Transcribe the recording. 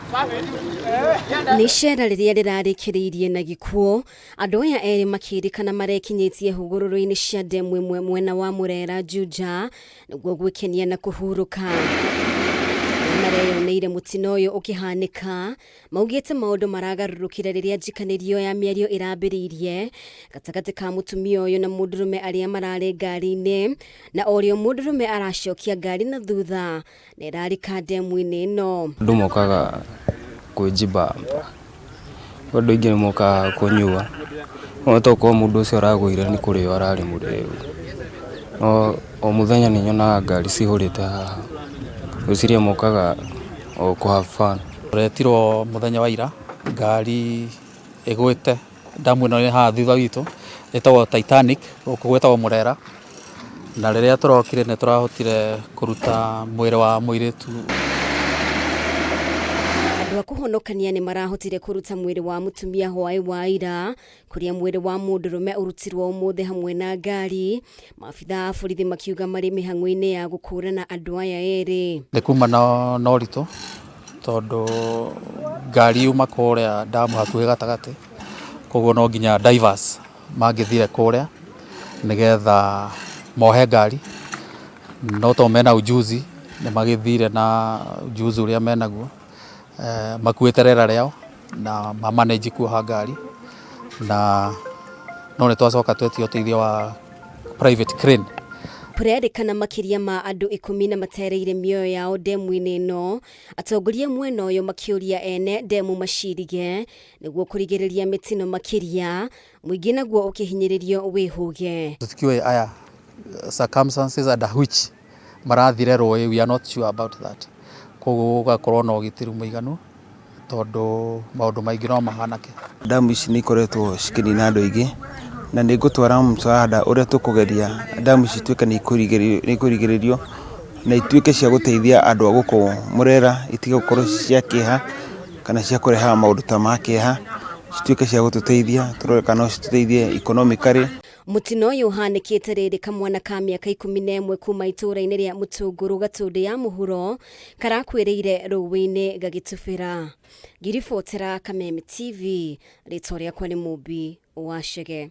Nĩ icera rĩrĩa rĩrarĩkĩrĩirie na gĩkuũ, andũ aya erĩ makĩrĩkana marekinyĩtie hũgũrũrũ-inĩ cia ndemu imwe mwena wa Murera Juja nĩguo gwĩkenia na kũhurũka. Mareyoneire mũtino ũyũ ũkĩhanĩka, maugĩte maũndũ maragarũrũkire rĩrĩa njikanĩrio ya mĩario ĩrambĩrĩirie gatagatĩ ka mutumia ũyũ na mudnurume arĩa mararĩ ngari-inĩ, na ũrĩa mudnurume aracokia ngari na thutha na ĩrarika ndemu-inĩ ĩno. Andũ mokaga kwĩjimba, andũ aingĩ mokaga kũnyua, no tokorwo mũndũ ũcio aragũire nĩ kũrĩo ararĩ mũrĩu. O mũthenya nĩ nyonaga ngari cihũrĩte haha, gwĩciria mokaga o kũ have fun. Tũretirwo mũthenya wa ira ngari ĩgwĩte ndamu ĩno ĩ haha thutha witũ ĩtagwo Titanic, gũkũ gwĩtagwo Murera, na rĩrĩa tũrokire nĩ tũrahotire kũruta mwĩrĩ wa mũirĩtu. Andũ a kũhonokania nĩ marahotire kũruta mwĩrĩ wa mutumia hwai wa ira, kuria mwĩrĩ wa mudnurume ũrutirwo ũmũthĩ hamwe na ngari, maabitha a borithi makiuga marĩ mĩhang'o-inĩ ya gũkũũrana andũ aya erĩ. Nĩ kuma na ũritũ tondũ ngari yuma kũrĩa ndamu hakuhĩ gatagatĩ, koguo no nginya divers mangĩthire kũrĩa nĩgetha mohe ngari, no to mena ujuzi nĩ magĩthire na ujuzi ũrĩa menaguo, makuĩte rĩera rĩao na mamanage kuoha ngari, na no nĩ twacoka twetio ũteithio wa private crane. Kũrerĩkana makĩria ma andũ 10 matereire mĩoyo yao ndemu-inĩ ĩno, atongoria mwena ũyũ makĩũria ene ndemu macirige nĩguo kũrigĩrĩria mĩtino makĩria, mũingĩ naguo ũkĩhinyĩrĩrio wĩhũge. Tũtikiũĩ aya circumstances under which marathire rũĩ, we are not sure about that. Koguo gũgakorwo na ũgitĩri mũiganu tondũ maũndũ maingĩ no mahanake. Ndamu ici nĩ ikoretwo cikĩnina andũ aingĩ, na nĩ ngũtwara msaada ũrĩa tũkũgeria ndamu ici ituĩke nĩ ikũrigĩrĩrio na ituĩke cia gũteithia andũ a gũkũ Murera, itige gũkorwo cia kĩeha kana cia kũrehaga maũndũ ta ma kĩeha, cituĩke cia gũtũteithia, tũrore no citũteithie economically. Mũtino ũyũ ũhanĩkĩte rĩrĩ kamwana ka mĩaka 11 kuma itũũra-inĩ rĩa Mũtũngũrũ Gatũndĩ ya mũhuro karakwĩrĩire rũĩ-inĩ gagĩtubĩra. Ngiribotera Kameme TV, rĩtwa rĩakwa nĩ Mũmbi wa Chege.